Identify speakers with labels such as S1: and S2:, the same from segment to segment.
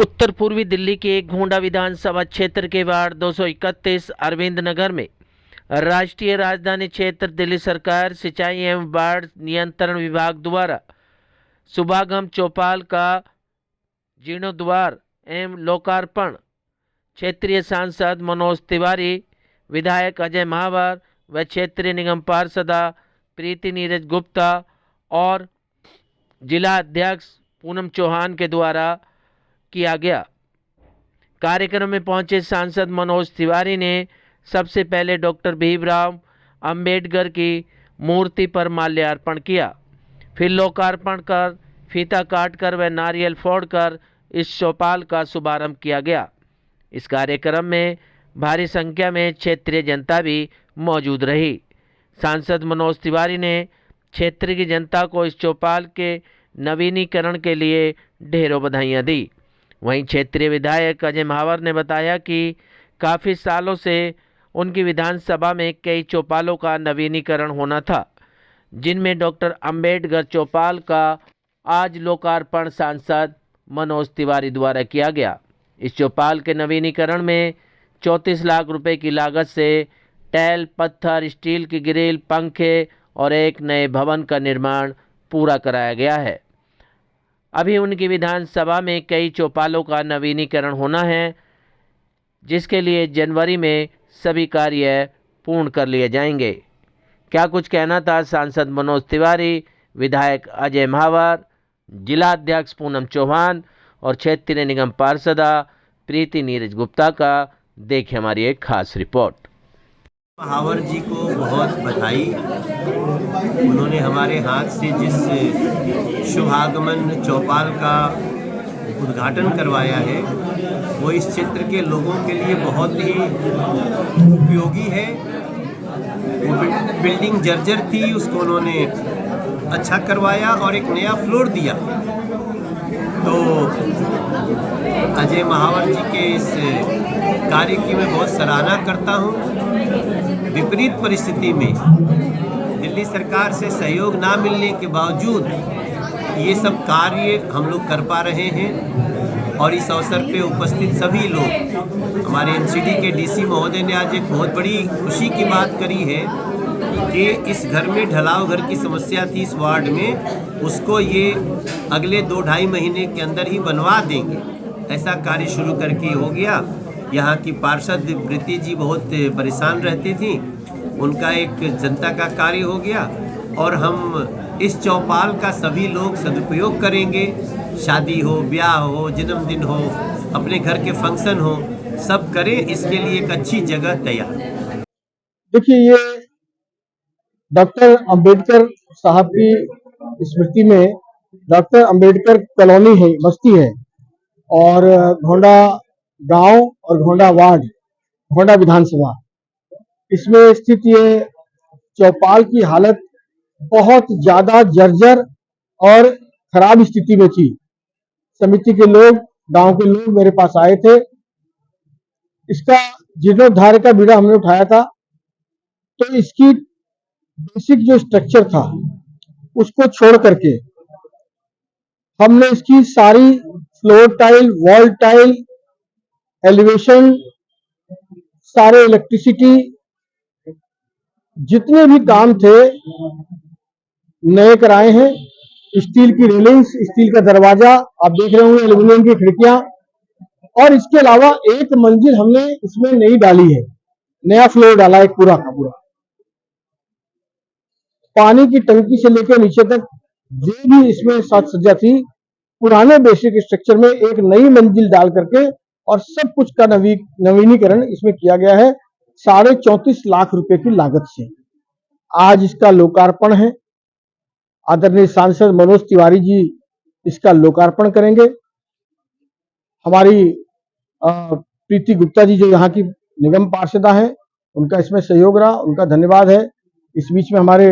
S1: उत्तर पूर्वी दिल्ली के गोंडा विधानसभा क्षेत्र के वार्ड 231 अरविंद नगर में राष्ट्रीय राजधानी क्षेत्र दिल्ली सरकार सिंचाई एवं बाढ़ नियंत्रण विभाग द्वारा शुभागम चौपाल का जीर्णोद्वार एवं लोकार्पण क्षेत्रीय सांसद मनोज तिवारी, विधायक अजय महावर व क्षेत्रीय निगम पार्षदा प्रीति नीरज गुप्ता और जिला अध्यक्ष पूनम चौहान के द्वारा किया गया। कार्यक्रम में पहुंचे सांसद मनोज तिवारी ने सबसे पहले डॉक्टर भीमराव अंबेडकर की मूर्ति पर माल्यार्पण किया, फिर लोकार्पण कर फीता काटकर व नारियल फोड़कर इस चौपाल का शुभारंभ किया गया। इस कार्यक्रम में भारी संख्या में क्षेत्रीय जनता भी मौजूद रही। सांसद मनोज तिवारी ने क्षेत्र की जनता को इस चौपाल के नवीनीकरण के लिए ढेरों बधाइयां दी। वहीं क्षेत्रीय विधायक अजय महावर ने बताया कि काफ़ी सालों से उनकी विधानसभा में कई चौपालों का नवीनीकरण होना था, जिनमें डॉक्टर अंबेडकर चौपाल का आज लोकार्पण सांसद मनोज तिवारी द्वारा किया गया। इस चौपाल के नवीनीकरण में 34 लाख रुपए की लागत से टाइल, पत्थर, स्टील की ग्रिल, पंखे और एक नए भवन का निर्माण पूरा कराया गया है। अभी उनकी विधानसभा में कई चौपालों का नवीनीकरण होना है, जिसके लिए जनवरी में सभी कार्य पूर्ण कर लिए जाएंगे। क्या कुछ कहना था सांसद मनोज तिवारी, विधायक अजय महावर, जिला अध्यक्ष पूनम चौहान और क्षेत्रीय निगम पार्षदा प्रीति नीरज गुप्ता का, देखिए हमारी एक खास रिपोर्ट।
S2: महावर जी को बहुत बधाई। उन्होंने हमारे हाथ से जिस शुभागमन चौपाल का उद्घाटन करवाया है वो इस क्षेत्र के लोगों के लिए बहुत ही उपयोगी है। वो बिल्डिंग जर्जर थी, उसको उन्होंने अच्छा करवाया और एक नया फ्लोर दिया। तो अजय महावर जी के इस कार्य की मैं बहुत सराहना करता हूँ। विपरीत परिस्थिति में दिल्ली सरकार से सहयोग ना मिलने के बावजूद ये सब कार्य हम लोग कर पा रहे हैं और इस अवसर पे उपस्थित सभी लोग, हमारे एनसीडी के डीसी महोदय ने आज एक बहुत बड़ी खुशी की बात करी है कि इस घर में ढलाव घर की समस्या थी इस वार्ड में, उसको ये अगले 2-2.5 महीने के अंदर ही बनवा देंगे। ऐसा कार्य शुरू करके हो गया। यहाँ की पार्षद प्रीति जी बहुत परेशान रहती थी, उनका एक जनता का कार्य हो गया और हम इस चौपाल का सभी लोग सदुपयोग करेंगे। शादी हो, ब्याह हो, जन्मदिन हो, अपने घर के फंक्शन हो, सब करें, इसके लिए एक अच्छी जगह तैयार।
S3: देखिए, ये डॉक्टर अंबेडकर साहब की स्मृति में डॉक्टर अंबेडकर कॉलोनी है, बस्ती है और घोंडा गांव और घोंडा वार्ड, घोंडा विधानसभा, इसमें स्थित ये चौपाल की हालत बहुत ज्यादा जर्जर और खराब स्थिति में थी। समिति के लोग, गांव के लोग मेरे पास आए थे। इसका जीर्णोद्धार का बीड़ा हमने उठाया था। तो इसकी बेसिक जो स्ट्रक्चर था उसको छोड़ करके हमने इसकी सारी floor tile, wall tile, elevation, सारे इलेक्ट्रिसिटी, जितने भी काम थे नए कराए हैं। स्टील की रेलिंग्स, स्टील का दरवाजा आप देख रहे होंगे, एल्यूमिनियम की खिड़कियां, और इसके अलावा एक मंजिल हमने इसमें नई डाली है, नया फ्लोर डाला है पूरा का पूरा। पानी की टंकी से लेकर नीचे तक जो भी इसमें साज सज्जा थी, पुराने बेसिक स्ट्रक्चर में एक नई मंजिल डाल करके और सब कुछ का नवीनीकरण इसमें किया गया है 34.5 लाख रुपए की लागत से। आज इसका लोकार्पण है। आदरणीय सांसद मनोज तिवारी जी इसका लोकार्पण करेंगे। हमारी प्रीति गुप्ता जी जो यहाँ की निगम पार्षदा हैं, उनका इसमें सहयोग रहा, उनका धन्यवाद है। इस बीच में हमारे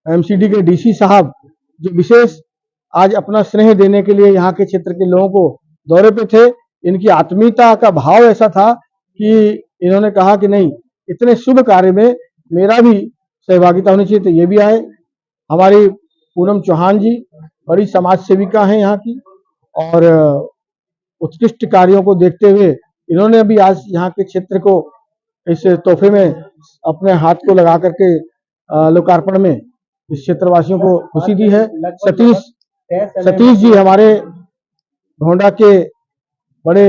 S3: एमसीडी के डीसी साहब जो विशेष आज अपना स्नेह देने के लिए यहाँ के क्षेत्र के लोगों को दौरे पे थे, इनकी आत्मीयता का भाव ऐसा था कि इन्होंने कहा कि नहीं, इतने शुभ कार्य में मेरा भी सहभागिता होनी चाहिए, तो ये भी आए। हमारी पूनम चौहान जी बड़ी समाज सेविका हैं यहाँ की, और उत्कृष्ट कार्यों को देखते हुए इन्होंने भी आज यहाँ के क्षेत्र को इस तोहफे में अपने हाथ को लगा करके लोकार्पण में इस क्षेत्रवासियों को खुशी दी है। सतीश जी हमारे गोंडा के बड़े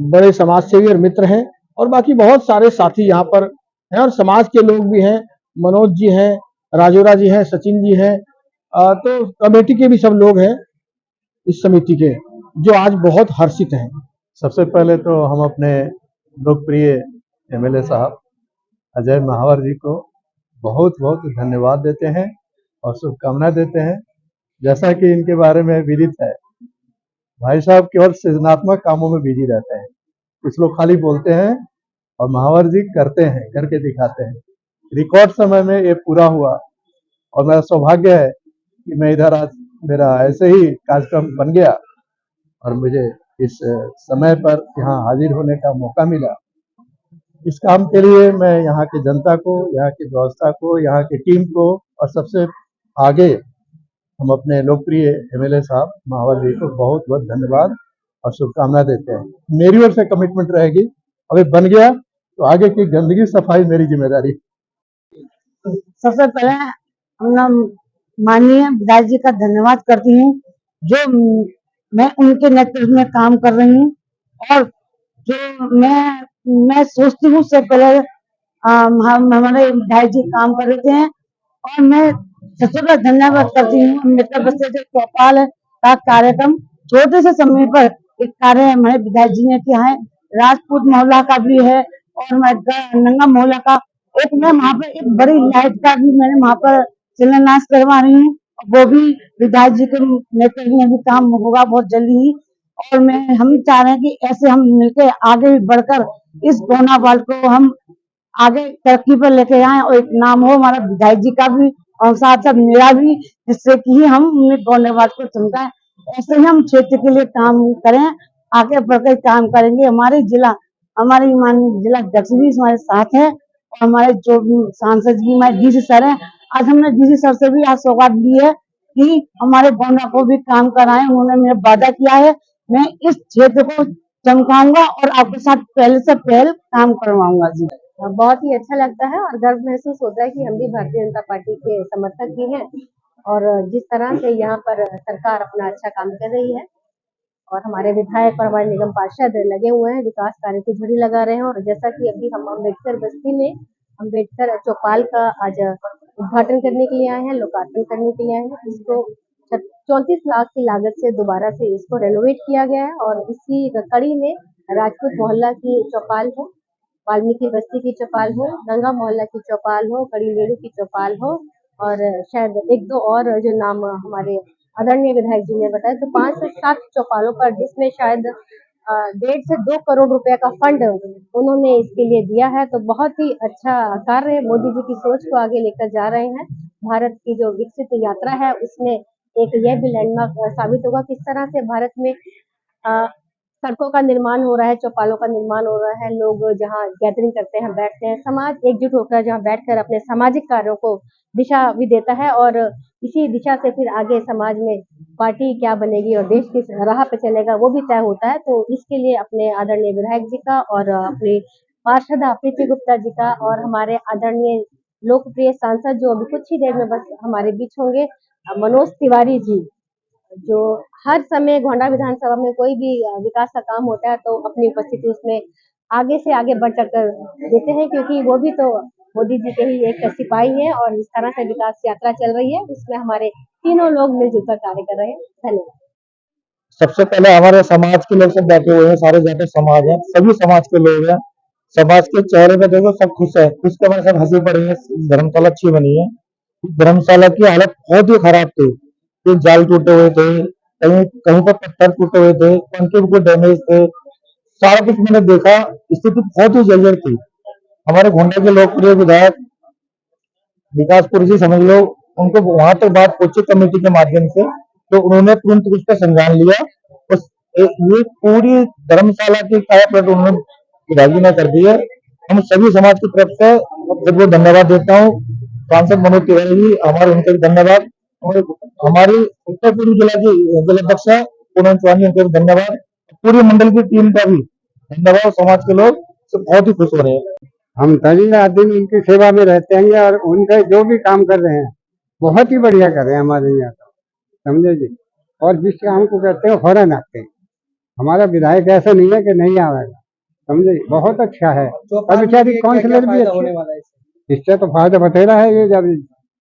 S3: बड़े समाज सेवी और मित्र हैं, और बाकी बहुत सारे साथी यहाँ पर हैं और समाज के लोग भी हैं। मनोज जी हैं, राजोरा जी हैं, सचिन जी हैं, तो कमेटी के भी सब लोग हैं इस समिति के, जो आज बहुत हर्षित हैं।
S4: सबसे पहले तो हम अपने लोकप्रिय एमएलए साहब अजय महावर जी को बहुत बहुत धन्यवाद देते हैं और शुभकामनाएं देते हैं। जैसा कि इनके बारे में विदित है, भाई साहब केवल सृजनात्मक कामों में बिजी रहते हैं। कुछ लोग खाली बोलते हैं और महावर जी करते हैं, करके दिखाते हैं। रिकॉर्ड समय में ये पूरा हुआ और मेरा सौभाग्य है कि मैं इधर आज मेरा ऐसे ही कार्यक्रम बन गया और मुझे इस समय पर यहाँ हाजिर होने का मौका मिला। इस काम के लिए मैं यहाँ की जनता को, यहाँ की व्यवस्था को, यहाँ की टीम को और सबसे आगे हम अपने लोकप्रिय एमएलए साहब महावर जी को बहुत बहुत धन्यवाद और शुभकामनाएं देते हैं। मेरी ओर से कमिटमेंट रहेगी, अभी बन गया तो आगे की गंदगी सफाई मेरी जिम्मेदारी।
S5: सबसे पहले हम माननीय विधायक जी का धन्यवाद करती हूँ, जो मैं उनके नेतृत्व में काम कर रही हूँ और जो मैं सोचती हूँ उससे पहले हमारे विधायक जी काम कर रहे थे, और मैं सबसे पहले धन्यवाद करती हूँ मित्र बस्ती जो चौपाल का कार्यक्रम छोटे से समय पर एक कार्य हमारे विधायक जी ने किया है। राजपूत मोहल्ला का भी है और नंगा मोहल्ला का एक, मैं वहाँ पर एक बड़ी लाइट का भी मैंने वहाँ पर शिलान्यास करवा रही हूँ, वो भी विधायक जी के नेतृत्व में भी काम होगा बहुत जल्दी ही। और हम चाह रहे हैं कि ऐसे हम मिलकर आगे भी बढ़कर इस गोंडावाल को हम आगे तरक्की पर लेके आए और एक नाम हो हमारा विधायक जी का भी और साथ साथ मेरा भी, जिससे कि हम गोंडावाल को चमकाएं। ऐसे ही हम क्षेत्र के लिए काम करें, आगे बढ़कर काम करेंगे। हमारे माननीय जिला अध्यक्ष भी हमारे साथ है और हमारे जो भी सांसद जी हमारे डीसी सर है। आज हमने डीसी सर से भी आज सौगात दी है कि हमारे गोंडा को भी काम कराएं। उन्होंने मेरा वादा किया है, मैं इस क्षेत्र को चमकाऊंगा और आपके साथ पहले से पहले काम करवाऊंगा जी।
S6: बहुत ही अच्छा लगता है और गर्व महसूस होता है कि हम भी भारतीय जनता पार्टी के समर्थक भी हैं और जिस तरह से यहाँ पर सरकार अपना अच्छा काम कर रही है और हमारे विधायक और हमारे निगम पार्षद लगे हुए हैं, विकास कार्य की झड़ी लगा रहे हैं। और जैसा कि अभी हम अम्बेडकर बस्ती में अम्बेडकर चौपाल का आज उद्घाटन करने के लिए आए हैं, लोकार्पण करने के लिए आए हैं। इसको 34 लाख की लागत से दोबारा से इसको रेनोवेट किया गया है और इसी कड़ी में राजपूत मोहल्ला की चौपाल हो, वाल्मीकि बस्ती की चौपाल हो, नंगा मोहल्ला की चौपाल हो, कड़ीलेड़ू की चौपाल हो और शायद एक दो और जो नाम हमारे आदरणीय विधायक जी ने बताया, तो 5 से 7 चौपालों पर, जिसमें शायद 1.5 से 2 करोड़ रुपए का फंड उन्होंने इसके लिए दिया है। तो बहुत ही अच्छा कार्य, मोदी जी की सोच को आगे लेकर जा रहे हैं। भारत की जो विकसित यात्रा है उसमें एक यह भी लैंडमार्क साबित होगा किस तरह से भारत में सड़कों का निर्माण हो रहा है, चौपालों का निर्माण हो रहा है, लोग जहाँ गैदरिंग करते हैं, बैठते हैं, समाज एकजुट होकर जहाँ बैठकर अपने सामाजिक कार्यों को दिशा भी देता है और इसी दिशा से फिर आगे समाज में पार्टी क्या बनेगी और देश किस राह पे चलेगा वो भी तय होता है। तो इसके लिए अपने आदरणीय विधायक जी का और अपने पार्षद प्रीति गुप्ता जी का और हमारे आदरणीय लोकप्रिय सांसद जो अभी कुछ ही देर में बस हमारे बीच होंगे, मनोज तिवारी जी, जो हर समय गोंडा विधानसभा में कोई भी विकास का काम होता है तो अपनी उपस्थिति उसमें आगे से आगे बढ़ चढ़कर देते हैं, क्योंकि वो भी तो मोदी जी के ही एक सिपाही है और इस तरह से विकास यात्रा चल रही है, इसमें हमारे तीनों लोग मिलजुल कर कार्य कर रहे हैं। धन्यवाद।
S3: सबसे पहले हमारे समाज के लोग सब बैठे हुए हैं, सारे ज्यादा समाज है, सभी समाज के लोग हैं। समाज के चेहरे पे देखो सब खुश है, खुश के बाद सब हंसी पड़ी है। धर्मशाला अच्छी बनी है। धर्मशाला की हालत बहुत ही खराब थी, कुछ जाल टूटे हुए थे, कहीं कहीं पर पत्थर टूटे हुए थे, पंखे बिल्कुल डैमेज थे, सारा कुछ मैंने देखा। स्थिति बहुत ही जर्जर थी। हमारे गोंडा के लोकप्रिय विधायक विकासपुर जी समझ लो, उनको वहां तक बात पहुंची कमेटी के माध्यम से, तो उन्होंने तुरंत उस पर संज्ञान लिया। ये पूरी धर्मशाला की कायापलट उन्होंने विधायक जी ने कर दी है। हम सभी समाज की तरफ से बहुत बहुत धन्यवाद देता हूँ। सांसद मनोज तिवारी जी, हमारे उनके भी धन्यवाद। हमारी उत्तर पूर्वी जिला की जिलाध्यक्ष है पूनम चौहान जी, उनके भी धन्यवाद। पूरी मंडल की टीम का भी धन्यवाद। समाज के लोग सब बहुत ही खुश हो रहे हैं।
S7: हम सभी रात दिन उनकी सेवा में रहते हैं और उनका जो भी काम कर रहे हैं बहुत ही बढ़िया कर रहे हैं हमारे यहाँ तो, समझे जी। और जिस काम को कहते हैं फौरन आते हैं। हमारा विधायक ऐसा नहीं है कि नहीं आवेगा, समझे जी, बहुत अच्छा है। और बेचारी काउंसलर भी अच्छे, इससे तो फायदा बतेरा है। ये जब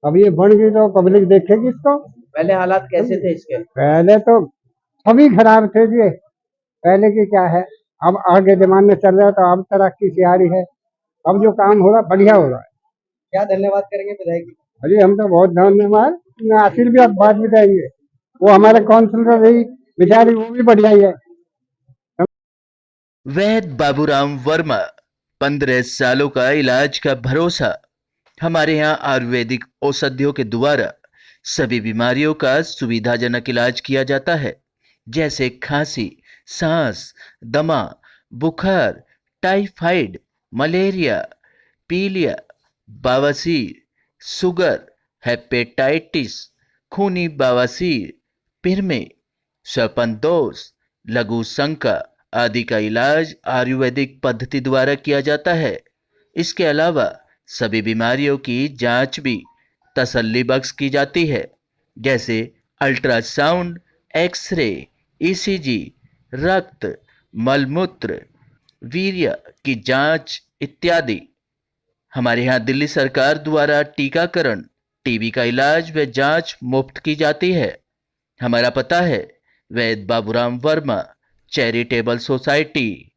S7: अब ये बन गई तो पब्लिक देखेगी इसको।
S1: पहले हालात कैसे थे इसके?
S7: पहले तो सभी खराब थे जी। पहले की क्या है, अब आगे जमाने चल रहा है तो अब तरक्की से आ रही है। अब जो काम हो रहा है बढ़िया हो रहा है।
S3: क्या धन्यवाद करेंगे विधायक जी?
S7: अरे हम तो बहुत धन्यवाद, आशीर्वाद भी देंगे। वो हमारे काउंसिलर रही बेचारी, वो भी बढ़िया ही है।
S1: वैद्य बाबूराम वर्मा, 15 सालों का इलाज का भरोसा। हमारे यहाँ आयुर्वेदिक औषधियों के द्वारा सभी बीमारियों का सुविधाजनक इलाज किया जाता है, जैसे खांसी, सांस, दमा, बुखार, टाइफाइड, मलेरिया, पीलिया, बवासीर, शुगर, हेपेटाइटिस, खूनी बवासीर, पिरमे, श्वपनदोष, लघु शंका आदि का इलाज आयुर्वेदिक पद्धति द्वारा किया जाता है। इसके अलावा सभी बीमारियों की जांच भी तसल्ली बख्श की जाती है, जैसे अल्ट्रासाउंड, एक्सरे, ईसीजी, रक्त, मलमूत्र, वीर्य की जांच इत्यादि। हमारे यहाँ दिल्ली सरकार द्वारा टीकाकरण, टीबी का इलाज व जांच मुफ्त की जाती है। हमारा पता है वैद्य बाबूराम वर्मा चैरिटेबल सोसाइटी,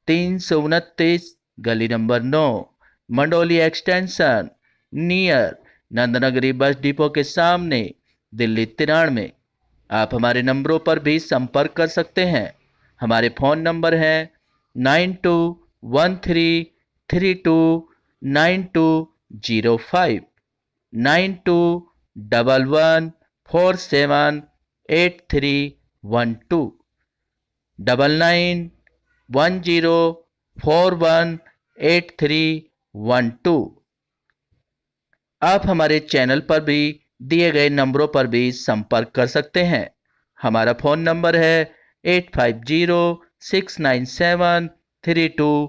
S1: 329 गली number 9, Mandoli extension, near Nand Nagri bus depot के सामने, दिल्ली 93। आप हमारे नंबरों पर भी संपर्क कर सकते हैं। हमारे फ़ोन नंबर हैं 9213329205, 9211478312, 9910418312। आप हमारे चैनल पर भी दिए गए नंबरों पर भी संपर्क कर सकते हैं। हमारा फ़ोन नंबर है 8506973234।